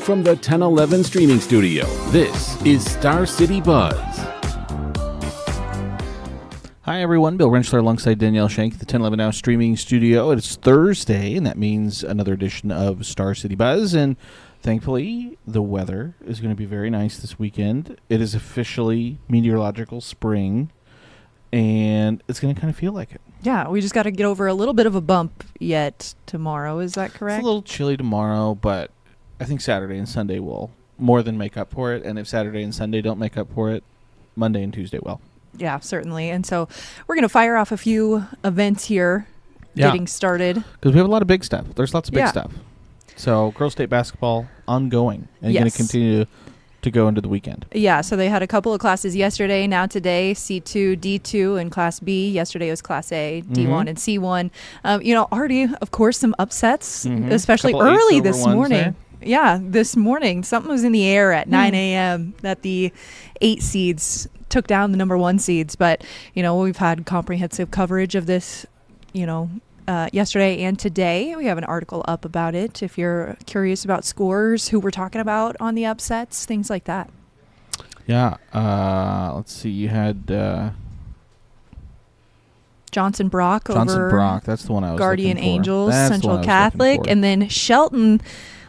from the 1011 streaming studio, this is Star City Buzz. Hi everyone, Bill Rentschler alongside Danielle, Shenk, the 1011 Now streaming studio. It's Thursday, and that means another edition of Star City Buzz, and thankfully the weather is going to be very nice this weekend. It is officially meteorological spring, and it's going to kind of feel like it. Yeah, we just got to get over a little bit of a bump yet tomorrow. Is that correct? It's a little chilly tomorrow, but I think Saturday and Sunday will more than make up for it, and if Saturday and Sunday don't make up for it, Monday and Tuesday will. Yeah, certainly. And so we're going to fire off a few events here getting started. Because we have a lot of big stuff. There's lots of big stuff. So girls state basketball ongoing and going to continue to go into the weekend. Yeah, so they had a couple of classes yesterday. Now today, C2, D2, and Class B. Yesterday was Class A, D1, and C1. Already, of course, some upsets, especially early this morning. Yeah, this morning. Something was in the air at 9 a.m. that the 8 seeds took down the number 1 seeds. But, we've had comprehensive coverage of this, yesterday and today. We have an article up about it if you're curious about scores, who we're talking about on the upsets, things like that. Yeah. Let's see. You had Johnson Brock, that's the one I was Guardian looking for. Angels, That's Central Catholic, and then Shelton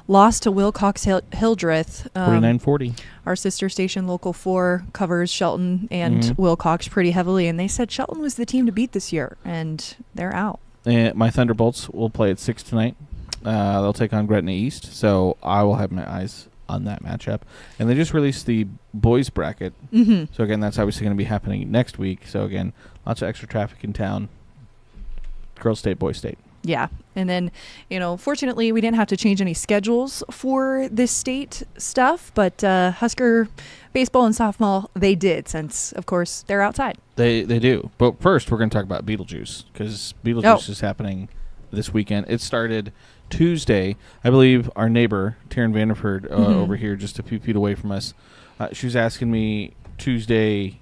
lost to Wilcox Hildreth. 49-40. Our sister station, Local 4, covers Shelton and Wilcox pretty heavily, and they said Shelton was the team to beat this year, and they're out. And my Thunderbolts will play at 6 tonight. They'll take on Gretna East, so I will have my eyes on that matchup. And they just released the boys bracket. So, again, that's obviously going to be happening next week. So, again, lots of extra traffic in town. Girls State, Boys State. Yeah. And then, fortunately, we didn't have to change any schedules for this state stuff, but Husker baseball and softball, they did, since, of course, they're outside. They do. But first, we're going to talk about Beetlejuice, because Beetlejuice is happening this weekend. It started Tuesday. I believe our neighbor, Taryn Vanderford, over here, just a few feet away from us, she was asking me Tuesday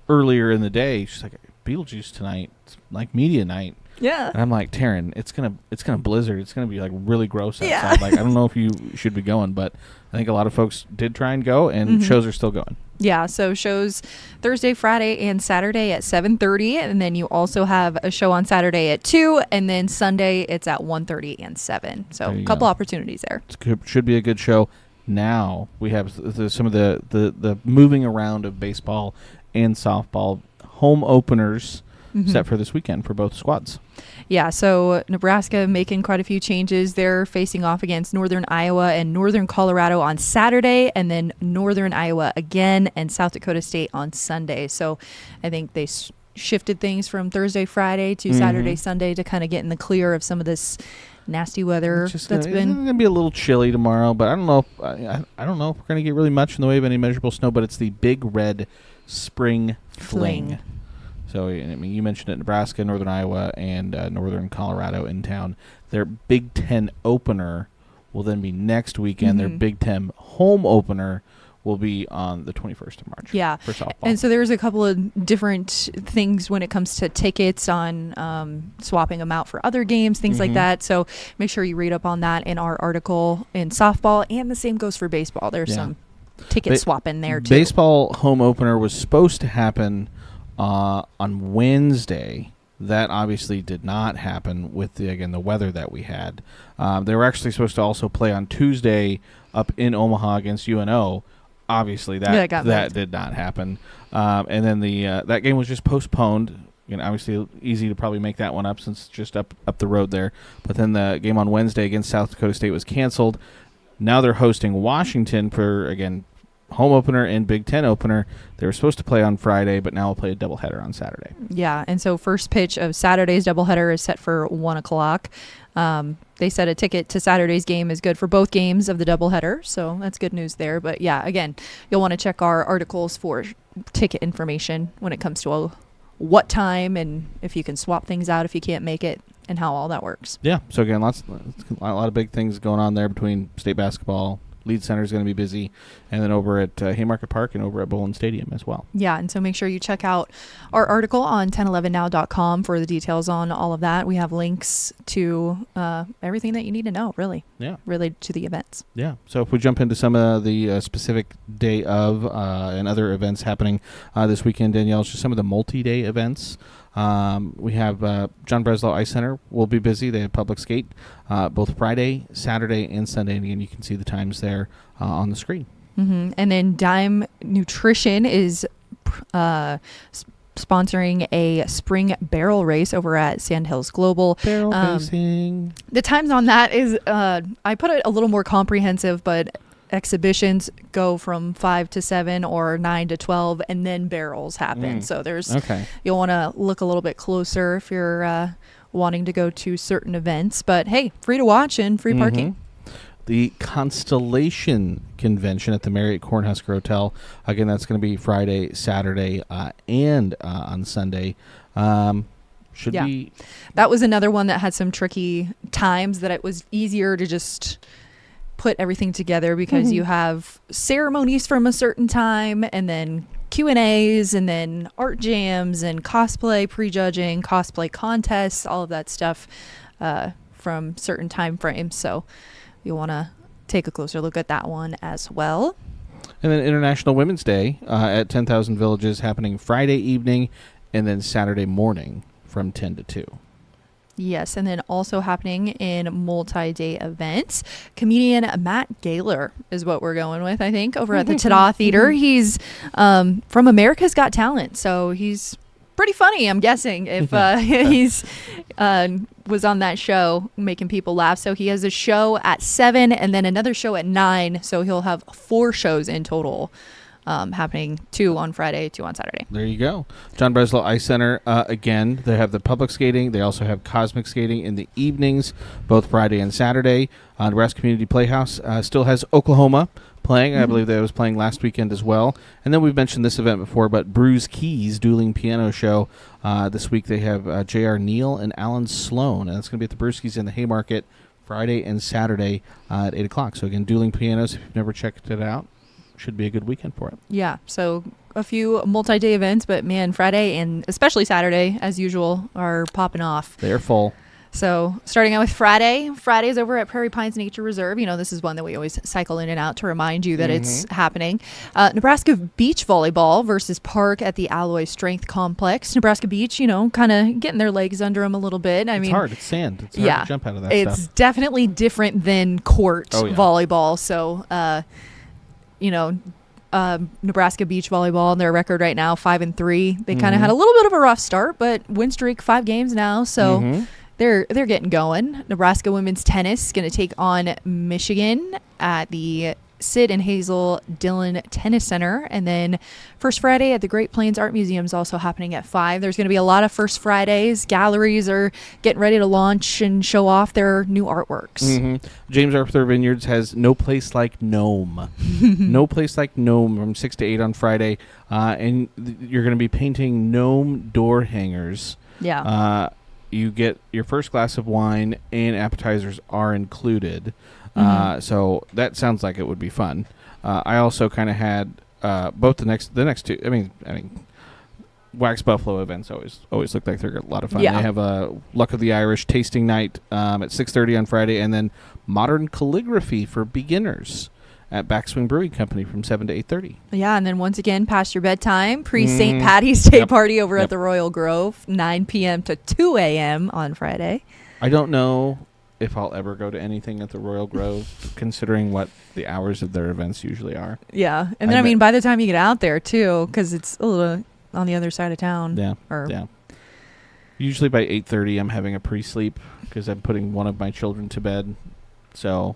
earlier in the day, she's like, Beetlejuice tonight, it's like media night. Yeah. And I'm like, Taryn, it's gonna blizzard. It's gonna be like really gross outside. Yeah. Like, I don't know if you should be going, but I think a lot of folks did try and go, and shows are still going. Yeah, so shows Thursday, Friday, and Saturday at 7:30, and then you also have a show on Saturday at 2, and then Sunday it's at 1:30 and 7. So a couple opportunities there. It should be a good show. Now we have some of the moving around of baseball and softball home openers set for this weekend for both squads. Yeah, so Nebraska making quite a few changes. They're facing off against Northern Iowa and Northern Colorado on Saturday, and then Northern Iowa again, and South Dakota State on Sunday. So I think they shifted things from Thursday, Friday to Saturday, Sunday to kind of get in the clear of some of this nasty weather It's going to be a little chilly tomorrow, but I don't know if we're going to get really much in the way of any measurable snow, but it's the Big Red Spring Fling. So, I mean, you mentioned it, Nebraska, Northern Iowa, and Northern Colorado in town. Their Big Ten opener will then be next weekend. Their Big Ten home opener will be on the 21st of March. Yeah. For softball. And so there's a couple of different things when it comes to tickets on swapping them out for other games, things like that. So make sure you read up on that in our article in softball, and the same goes for baseball. There's some ticket swap in there, too. Baseball home opener was supposed to happen on Wednesday. That obviously did not happen with the weather that we had. They were actually supposed to also play on Tuesday up in Omaha against UNO. Obviously that did not happen. And then that game was just postponed. Obviously easy to probably make that one up since it's just up the road there. But then the game on Wednesday against South Dakota State was canceled. Now they're hosting Washington for, again, home opener and Big Ten opener. They were supposed to play on Friday, but now we'll play a doubleheader on Saturday. Yeah, and so first pitch of Saturday's doubleheader is set for 1 o'clock. They said a ticket to Saturday's game is good for both games of the doubleheader, so that's good news there. But yeah, again, you'll want to check our articles for ticket information when it comes to what time and if you can swap things out if you can't make it and how all that works. Yeah, so again, a lot of big things going on there between state basketball, Leeds Center is going to be busy, and then over at Haymarket Park and over at Bowling Stadium as well. Yeah, and so make sure you check out our article on 1011now.com for the details on all of that. We have links to everything that you need to know, really, related to the events. Yeah, so if we jump into some of the specific day of and other events happening this weekend, Danielle, just some of the multi-day events. We have John Breslau Ice Center will be busy. They have public skate both Friday, Saturday, and Sunday. And again, you can see the times there on the screen. Mm-hmm. And then Dime Nutrition is sponsoring a spring barrel race over at Sandhills Global. Barrel racing. The times on that is, I put it a little more comprehensive, but exhibitions go from 5 to 7 or 9 to 12, and then barrels happen. So there's you'll want to look a little bit closer if you're wanting to go to certain events. But hey, free to watch and free parking. The Constellation Convention at the Marriott Cornhusker Hotel. Again, that's going to be Friday, Saturday, and on Sunday. Should be. That was another one that had some tricky times that it was easier to just put everything together because you have ceremonies from a certain time and then Q&As and then art jams and cosplay prejudging, cosplay contests, all of that stuff from certain time frames. So you'll want to take a closer look at that one as well. And then International Women's Day at 10,000 Villages happening Friday evening and then Saturday morning from 10 to 2. Yes, and then also happening in multi-day events, comedian Matt Gaylor is what we're going with, I think, over at the Ta-Da Theater. He's from America's Got Talent, so he's pretty funny, I'm guessing, if he's was on that show making people laugh. So he has a show at 7 and then another show at 9, so he'll have 4 shows in total. Happening 2 on Friday, 2 on Saturday. There you go. John Breslau Ice Center, again, they have the public skating. They also have cosmic skating in the evenings, both Friday and Saturday. Nebraska Community Playhouse still has Oklahoma playing. I believe that was playing last weekend as well. And then we've mentioned this event before, but Bruce Keys Dueling Piano Show. This week they have J.R. Neal and Alan Sloan, and it's going to be at the Brewskis in the Haymarket Friday and Saturday at 8 o'clock. So again, dueling pianos, if you've never checked it out, should be a good weekend for it. Yeah, so a few multi-day events, but man, Friday and especially Saturday, as usual, are popping off. They're full. So starting out with Friday. Friday's over at Prairie Pines Nature Reserve. You know, this is one that we always cycle in and out to remind you that it's happening. Nebraska Beach Volleyball versus Park at the Alloy Strength Complex. Nebraska Beach, you know, kind of getting their legs under them a little bit. It's hard. It's sand. It's hard to jump out of that stuff. It's definitely different than court volleyball. So, you know, Nebraska Beach Volleyball, their record right now 5-3. They kind of had a little bit of a rough start, but win streak 5 games now, so they're getting going. Nebraska Women's Tennis is going to take on Michigan at the Sid and Hazel Dillon Tennis Center, and then First Friday at the Great Plains Art Museum is also happening at 5. There's going to be a lot of First Fridays. Galleries are getting ready to launch and show off their new artworks. James Arthur Vineyards has No Place Like Gnome. No Place Like Gnome from 6 to 8 on Friday, and you're going to be painting gnome door hangers. Yeah. You get your first glass of wine and appetizers are included. So that sounds like it would be fun. I also kind of had both the next 2. I mean, Wax Buffalo events always look like they're a lot of fun. Yeah. They have a Luck of the Irish tasting night at 6:30 on Friday, and then modern calligraphy for beginners at Backswing Brewing Company from 7 to 8:30. Yeah, and then once again, past your bedtime, pre-St. Patty's Day party over at the Royal Grove, 9 p.m. to 2 a.m. on Friday. I don't know if I'll ever go to anything at the Royal Grove, considering what the hours of their events usually are. Yeah, and then, I mean, by the time you get out there, too, because it's a little on the other side of town. Yeah. Usually by 8:30, I'm having a pre-sleep because I'm putting one of my children to bed. So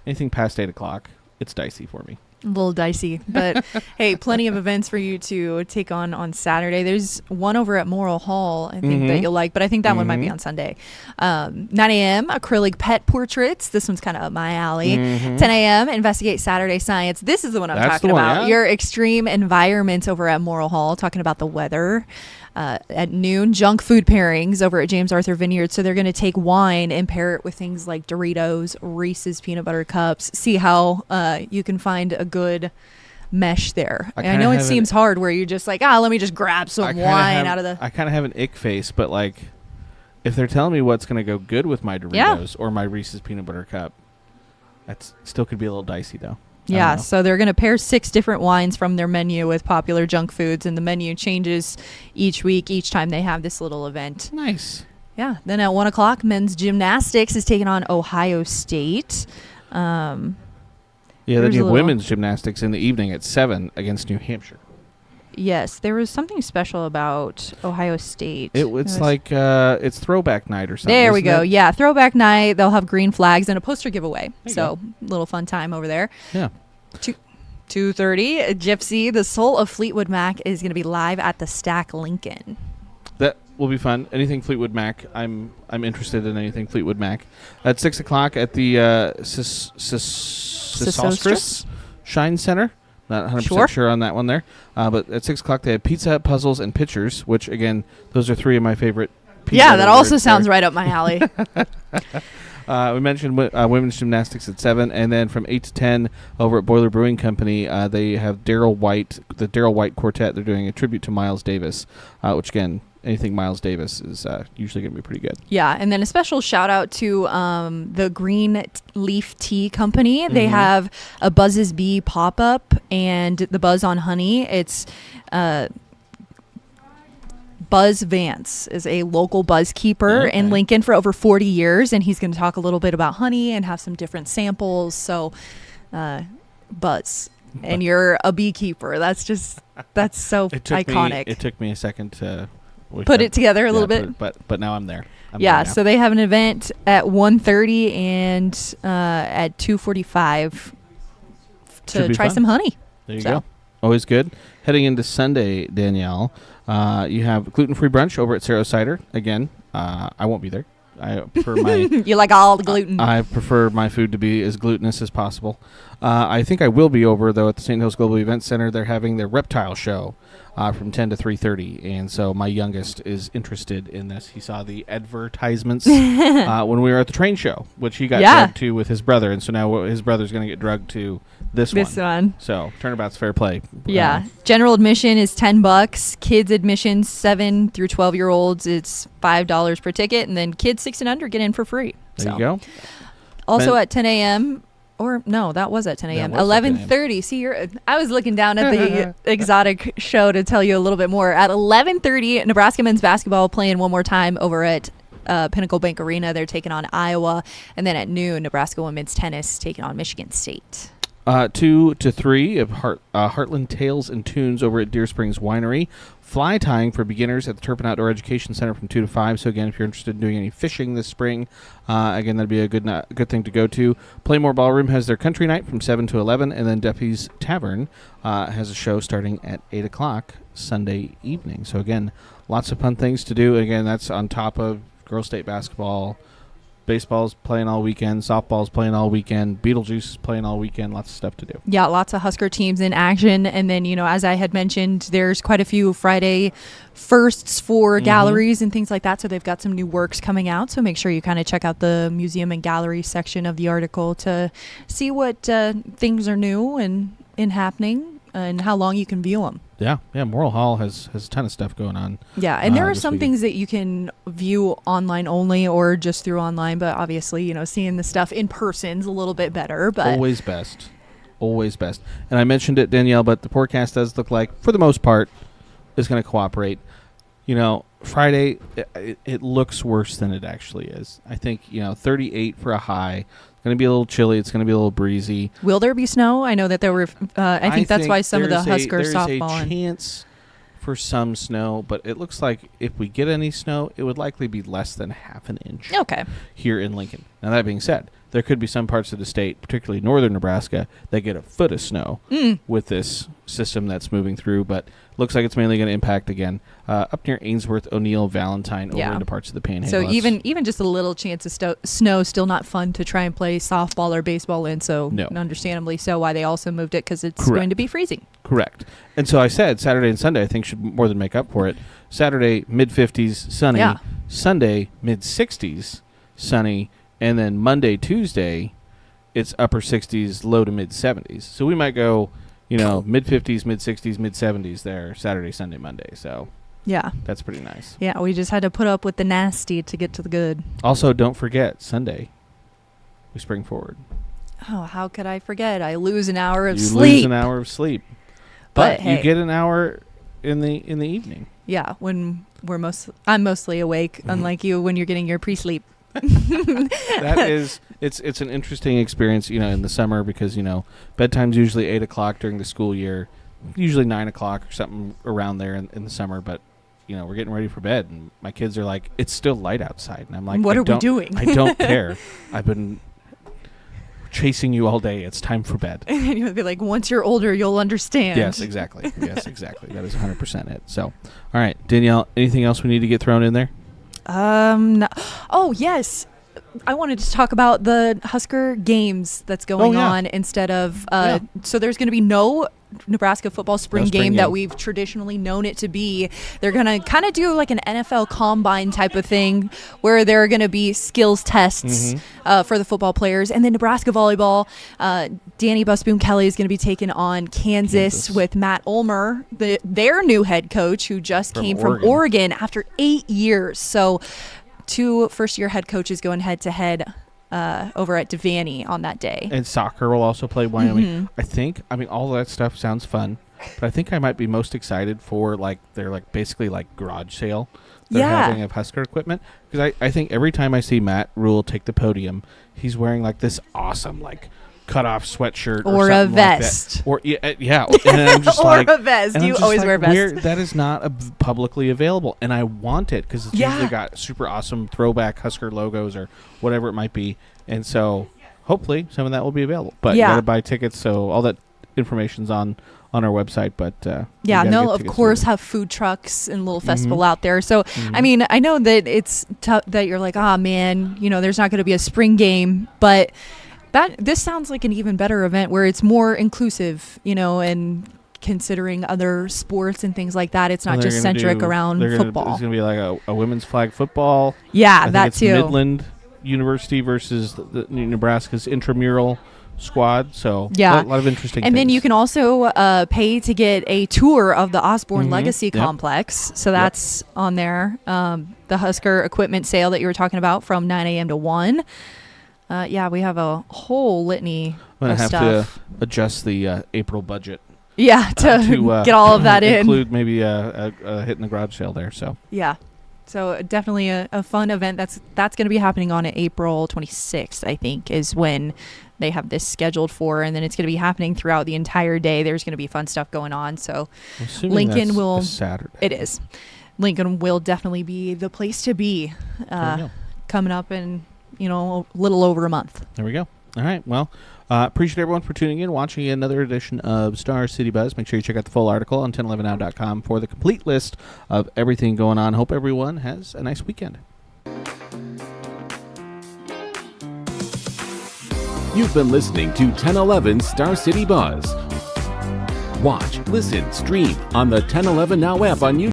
anything past 8 o'clock, it's dicey for me. A little dicey, but hey, plenty of events for you to take on Saturday. There's one over at Morrill Hall, I think, that you'll like, but I think that one might be on Sunday. 9 a.m., acrylic pet portraits. This one's kind of up my alley. 10 a.m., investigate Saturday science. This is the one I'm talking about. Your extreme environments over at Morrill Hall, talking about the weather. At noon, junk food pairings over at James Arthur Vineyard. So they're going to take wine and pair it with things like Doritos, Reese's peanut butter cups. See how you can find a good mesh there. I know it seems hard where you're just like, let me just grab some wine out of the... I kind of have an ick face, but like, if they're telling me what's going to go good with my Doritos or my Reese's peanut butter cup, that still could be a little dicey though. Yeah, so they're going to pair 6 different wines from their menu with popular junk foods, and the menu changes each week, each time they have this little event. Nice. Yeah. Then at 1 o'clock, men's gymnastics is taking on Ohio State. Then you have women's gymnastics in the evening at 7 against New Hampshire. Yes, there was something special about Ohio State. It's like it's throwback night or something. There we go. Yeah, throwback night. They'll have green flags and a poster giveaway. So little fun time over there. Yeah. 2:30, Gypsy, the Soul of Fleetwood Mac, is going to be live at the Stack Lincoln. That will be fun. Anything Fleetwood Mac, I'm interested in anything Fleetwood Mac. At 6 o'clock at the Sesostris Shine Center. Not 100% sure on that one there. But at 6 o'clock, they have Pizza Hut puzzles and pictures, which, again, those are 3 of my favorite pizza. Yeah, that also sounds right up my alley. We mentioned women's gymnastics at 7, and then from 8 to 10 over at Boiler Brewing Company, they have the Darryl White Quartet. They're doing a tribute to Miles Davis, which, again, anything Miles Davis is usually going to be pretty good. Yeah, and then a special shout out to the Green Leaf Tea Company. They have a Buzz's Bee pop-up and the Buzz on Honey. It's Buzz Vance is a local buzz keeper in Lincoln for over 40 years, and he's going to talk a little bit about honey and have some different samples. So Buzz, and you're a beekeeper. That's so iconic. It took me a second to put it together a little bit. But now I'm there. So they have an event at 1:30 and at 2:45 to try some honey. There you go. Always good. Heading into Sunday, Danielle, you have gluten-free brunch over at Cerro Cider. Again, I won't be there. I prefer my you like all the gluten. I prefer my food to be as glutinous as possible. I think I will be over, though, at the St. Hills Global Event Center. They're having their reptile show from 10 to 3:30, and so my youngest is interested in this. He saw the advertisements when we were at the train show, which he got drugged to with his brother, and so now his brother's going to get drugged to this one. So turnabout's fair play. Yeah. General admission is $10. Kids admission 7 through 12-year-olds, it's $5 per ticket, and then kids 6 and under get in for free. There you go. Also at 10 a.m. Or no, that was at 10 a.m. 11:30. See, I was looking down at the exotic show to tell you a little bit more. At 11:30, Nebraska men's basketball playing one more time over at Pinnacle Bank Arena. They're taking on Iowa, and then at noon, Nebraska women's tennis taking on Michigan State. 2 to 3 of Heartland Tales and Tunes over at Deer Springs Winery. Fly tying for beginners at the Turpin Outdoor Education Center from 2 to 5. So again, if you're interested in doing any fishing this spring, again, that'd be a good thing to go to. Playmore Ballroom has their country night from 7 to 11, and then Duffy's Tavern has a show starting at 8 o'clock Sunday evening. So again, lots of fun things to do. Again, that's on top of girls' state basketball. Baseball's playing all weekend. Softball's playing all weekend. Beetlejuice is playing all weekend. Lots of stuff to do. Yeah, lots of Husker teams in action. And then, as I had mentioned, there's quite a few Friday firsts for galleries and things like that. So they've got some new works coming out. So make sure you kind of check out the museum and gallery section of the article to see what things are new and happening and how long you can view them. Yeah. Morrill Hall has a ton of stuff going on. Yeah, and there are some things that you can view online only or just through online, but obviously, seeing the stuff in person's a little bit better. But always best. And I mentioned it, Danielle, but the forecast does look like, for the most part, is going to cooperate. Friday, it looks worse than it actually is. I think, 38 for a high. It's going to be a little chilly. It's going to be a little breezy. Will there be snow? I know that there were. I think that's why some of the Husker softball. There's a chance for some snow, but it looks like if we get any snow, it would likely be less than half an inch here in Lincoln. Now, that being said, there could be some parts of the state, particularly northern Nebraska, that get a foot of snow with this system that's moving through, but looks like it's mainly going to impact, again, up near Ainsworth, O'Neill, Valentine, over into parts of the Panhandle. So even just a little chance of snow, still not fun to try and play softball or baseball in, so understandably so why they also moved it, because it's going to be freezing. Correct. And so I said Saturday and Sunday I think should more than make up for it. Saturday, mid-50s, sunny. Yeah. Sunday, mid-60s, sunny. And then Monday, Tuesday, it's upper 60s, low to mid-70s. So we might go, mid-50s, mid-60s, mid-70s there Saturday, Sunday, Monday. So yeah, that's pretty nice. Yeah, we just had to put up with the nasty to get to the good. Also, don't forget, Sunday, we spring forward. Oh, how could I forget? I lose an hour of sleep. You lose an hour of sleep. But hey, you get an hour in the evening. Yeah, when I'm mostly awake, unlike you when you're getting your pre-sleep. That is, it's an interesting experience, in the summer because, bedtime's usually 8 o'clock during the school year, usually 9 o'clock or something around there in the summer. But, we're getting ready for bed and my kids are like, it's still light outside. And I'm like, what are we doing? I don't care. I've been chasing you all day. It's time for bed. And you'll be like, once you're older, you'll understand. Yes, exactly. That is 100% it. So, all right, Danielle, anything else we need to get thrown in there? No. Oh, yes. I wanted to talk about the Husker games that's going on instead of so there's going to be no Nebraska football spring game that we've traditionally known it to be. They're going to kind of do like an NFL combine type of thing where there are going to be skills tests for the football players. And then Nebraska volleyball, Danny Busboom-Kelly is going to be taking on Kansas with Matt Ulmer, their new head coach who just came from Oregon after 8 years. So 2 first-year head coaches going head-to-head over at Devaney on that day. And soccer will also play Wyoming. I mean, all that stuff sounds fun, but I think I might be most excited for, their, basically, garage sale they're having of Husker equipment. Because I think every time I see Matt Rule take the podium, he's wearing, this awesome, cut-off sweatshirt or a vest. Like that. And I'm just or a vest. You always wear a vest. That is not publicly available, and I want it because it's usually got super awesome throwback Husker logos or whatever it might be. And so hopefully some of that will be available. But you got to buy tickets, so all that information's on our website. But of course have food trucks and little festival out there. So I mean, I know that it's that you're like, man, there's not going to be a spring game, but this sounds like an even better event where it's more inclusive, and considering other sports and things like that. It's not just centric around football. There's going to be a women's flag football. Yeah, that too. Midland University versus the Nebraska's intramural squad. So a lot of interesting and things. Then you can also pay to get a tour of the Osborne Legacy Complex. So that's on there. The Husker equipment sale that you were talking about from 9 a.m. to 1. We have a whole litany of stuff. I'm going to have to adjust the April budget. Yeah, to get all of that in. Include maybe a hit in the garage sale there. So yeah. So definitely a fun event. That's going to be happening on April 26th, I think, is when they have this scheduled for. And then it's going to be happening throughout the entire day. There's going to be fun stuff going on. So Lincoln will... Saturday. It is. Lincoln will definitely be the place to be coming up in... a little over a month. There we go. All right. Well, appreciate everyone for tuning in, watching another edition of Star City Buzz. Make sure you check out the full article on 1011now.com for the complete list of everything going on. Hope everyone has a nice weekend. You've been listening to 1011 Star City Buzz. Watch, listen, stream on the 1011 Now app on YouTube.